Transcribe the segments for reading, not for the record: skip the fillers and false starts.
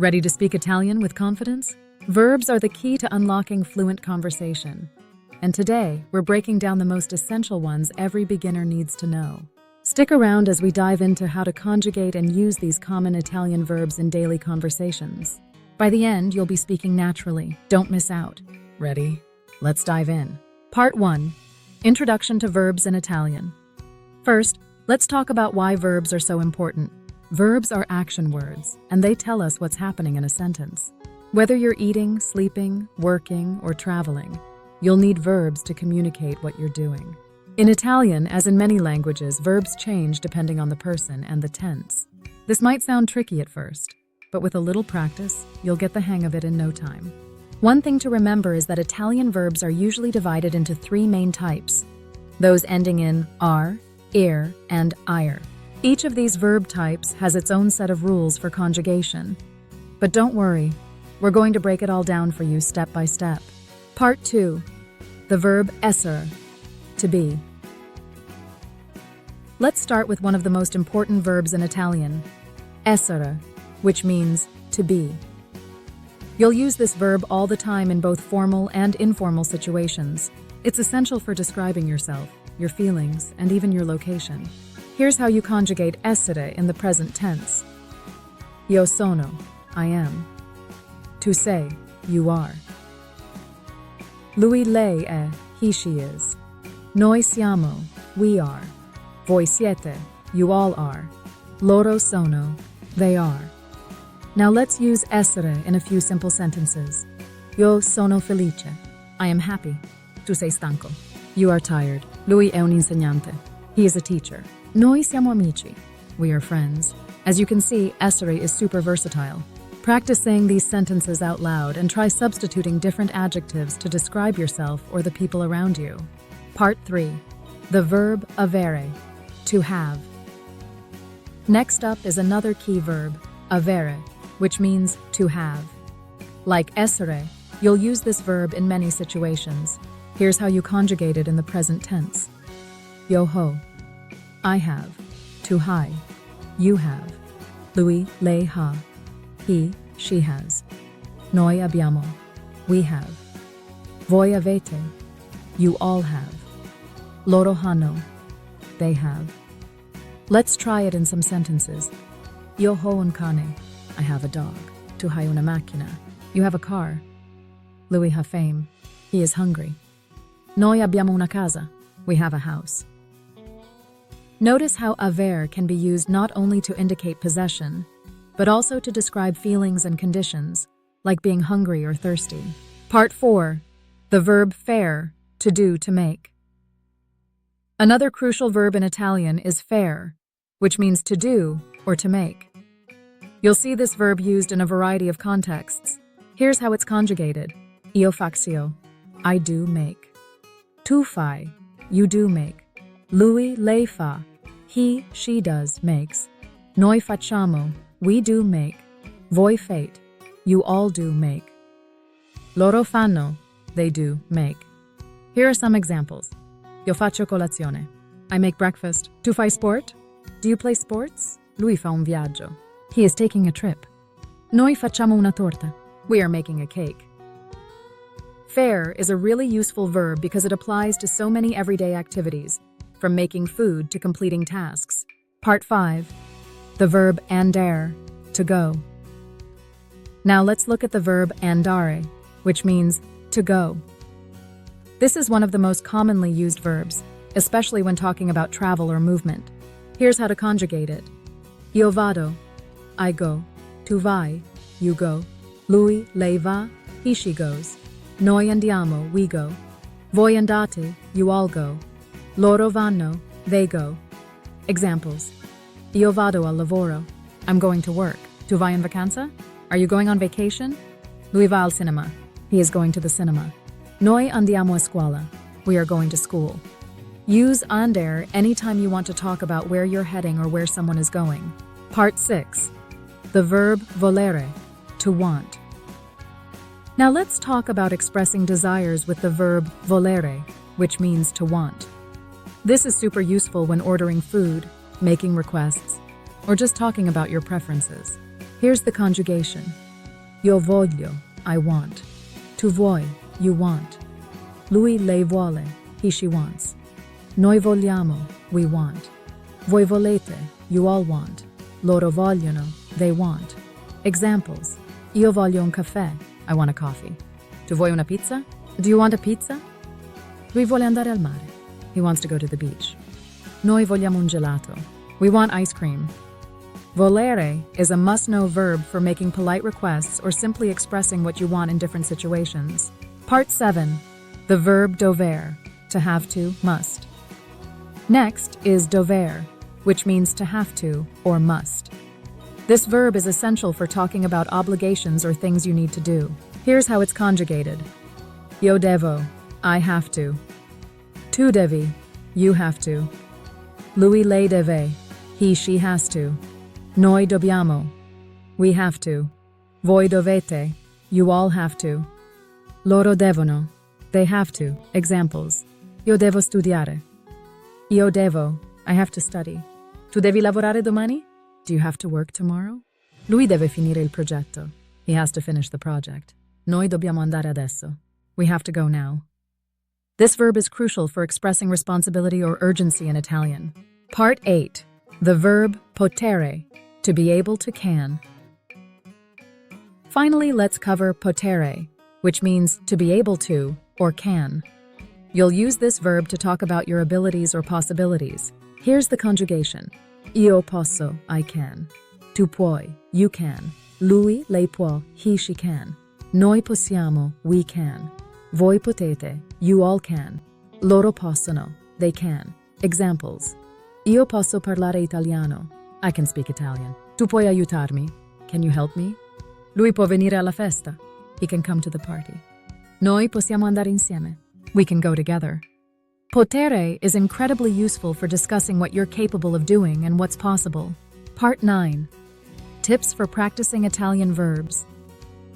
Ready to speak Italian with confidence? Verbs are the key to unlocking fluent conversation. And today, we're breaking down the most essential ones every beginner needs to know. Stick around as we dive into how to conjugate and use these common Italian verbs in daily conversations. By the end, you'll be speaking naturally. Don't miss out. Ready? Let's dive in. Part 1. Introduction to verbs in Italian. First, let's talk about why verbs are so important. Verbs are action words, and they tell us what's happening in a sentence. Whether you're eating, sleeping, working, or traveling, you'll need verbs to communicate what you're doing. In Italian, as in many languages, verbs change depending on the person and the tense. This might sound tricky at first, but with a little practice, you'll get the hang of it in no time. One thing to remember is that Italian verbs are usually divided into 3 main types, those ending in ar, ir, and ire. Each of these verb types has its own set of rules for conjugation. But don't worry, we're going to break it all down for you step by step. Part 2. The verb essere, to be. Let's start with one of the most important verbs in Italian, essere, which means to be. You'll use this verb all the time in both formal and informal situations. It's essential for describing yourself, your feelings, and even your location. Here's how you conjugate essere in the present tense. Io sono, I am. Tu sei, you are. Lui, lei è, he, she is. Noi siamo, we are. Voi siete, you all are. Loro sono, they are. Now let's use essere in a few simple sentences. Io sono felice, I am happy. Tu sei stanco, you are tired. Lui è un insegnante, he is a teacher. Noi siamo amici, we are friends. As you can see, essere is super versatile. Practice saying these sentences out loud and try substituting different adjectives to describe yourself or the people around you. Part 3. The verb avere, to have. Next up is another key verb, avere, which means to have. Like essere, you'll use this verb in many situations. Here's how you conjugate it in the present tense. Io ho, I have. Tu hai, you have. Lui, lei ha, he, she has. Noi abbiamo, we have. Voi avete, you all have. Loro hanno, they have. Let's try it in some sentences. Io ho un cane, I have a dog. Tu hai una macchina, you have a car. Lui ha fame, he is hungry. Noi abbiamo una casa, we have a house. Notice how avere can be used not only to indicate possession, but also to describe feelings and conditions, like being hungry or thirsty. Part 4. The verb fare, to do, to make. Another crucial verb in Italian is fare, which means to do or to make. You'll see this verb used in a variety of contexts. Here's how it's conjugated. Io faccio, I do make. Tu fai, you do make. Lui, lei fa, he, she does, makes. Noi facciamo, we do make. Voi fate, you all do make. Loro fanno, they do make. Here are some examples. Io faccio colazione, I make breakfast. Tu fai sport? Do you play sports? Lui fa un viaggio, he is taking a trip. Noi facciamo una torta, we are making a cake. Fare is a really useful verb because it applies to so many everyday activities, from making food to completing tasks. Part 5. The verb andare, to go. Now let's look at the verb andare, which means to go. This is one of the most commonly used verbs, especially when talking about travel or movement. Here's how to conjugate it. Io vado, I go. Tu vai, you go. Lui, lei va, he, she goes. Noi andiamo, we go. Voi andate, you all go. Loro vanno, they go. Examples. Io vado al lavoro, I'm going to work. Tu vai in vacanza? Are you going on vacation? Lui va al cinema, he is going to the cinema. Noi andiamo a scuola, we are going to school. Use andare anytime you want to talk about where you're heading or where someone is going. Part 6. The verb volere, to want. Now let's talk about expressing desires with the verb volere, which means to want. This is super useful when ordering food, making requests, or just talking about your preferences. Here's the conjugation. Io voglio, I want. Tu vuoi, you want. Lui, lei vuole, he, she wants. Noi vogliamo, we want. Voi volete, you all want. Loro vogliono, they want. Examples. Io voglio un caffè, I want a coffee. Tu vuoi una pizza? Do you want a pizza? Lui vuole andare al mare, he wants to go to the beach. Noi vogliamo un gelato, we want ice cream. Volere is a must-know verb for making polite requests or simply expressing what you want in different situations. Part 7. The verb dovere, to have to, must. Next is dovere, which means to have to or must. This verb is essential for talking about obligations or things you need to do. Here's how it's conjugated. Io devo, I have to. Tu devi, you have to. Lui, lei deve, he, she has to. Noi dobbiamo, we have to. Voi dovete, you all have to. Loro devono, they have to. Examples. Io devo studiare. Io devo, I have to study. Tu devi lavorare domani? Do you have to work tomorrow? Lui deve finire il progetto. He has to finish the project. Noi dobbiamo andare adesso. We have to go now. This verb is crucial for expressing responsibility or urgency in Italian. Part 8. The verb potere, to be able to can. Finally, let's cover potere, which means to be able to or can. You'll use this verb to talk about your abilities or possibilities. Here's the conjugation. Io posso, I can. Tu puoi, you can. Lui, lei può, he, she can. Noi possiamo, we can. Voi potete, you all can. Loro possono, they can. Examples. Io posso parlare italiano. I can speak Italian. Tu puoi aiutarmi. Can you help me? Lui può venire alla festa. He can come to the party. Noi possiamo andare insieme. We can go together. Potere is incredibly useful for discussing what you're capable of doing and what's possible. Part 9. Tips for practicing Italian verbs.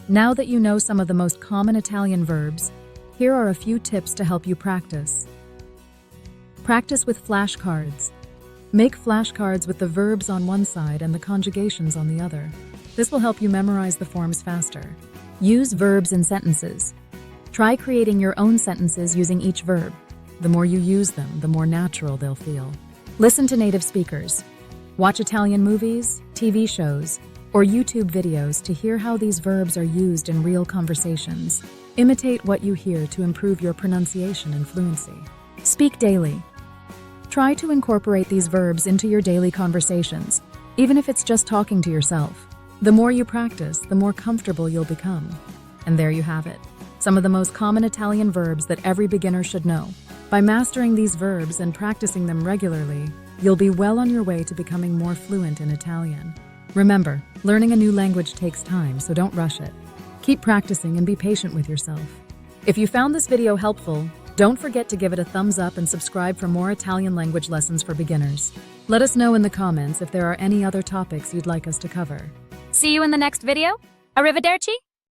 Now that you know some of the most common Italian verbs, here are a few tips to help you practice. Practice with flashcards. Make flashcards with the verbs on one side and the conjugations on the other. This will help you memorize the forms faster. Use verbs in sentences. Try creating your own sentences using each verb. The more you use them, the more natural they'll feel. Listen to native speakers. Watch Italian movies, TV shows, or YouTube videos to hear how these verbs are used in real conversations. Imitate what you hear to improve your pronunciation and fluency. Speak daily. Try to incorporate these verbs into your daily conversations, even if it's just talking to yourself. The more you practice, the more comfortable you'll become. And there you have it, some of the most common Italian verbs that every beginner should know. By mastering these verbs and practicing them regularly, you'll be well on your way to becoming more fluent in Italian. Remember, learning a new language takes time, so don't rush it. Keep practicing and be patient with yourself. If you found this video helpful, don't forget to give it a thumbs up and subscribe for more Italian language lessons for beginners. Let us know in the comments if there are any other topics you'd like us to cover. See you in the next video. Arrivederci.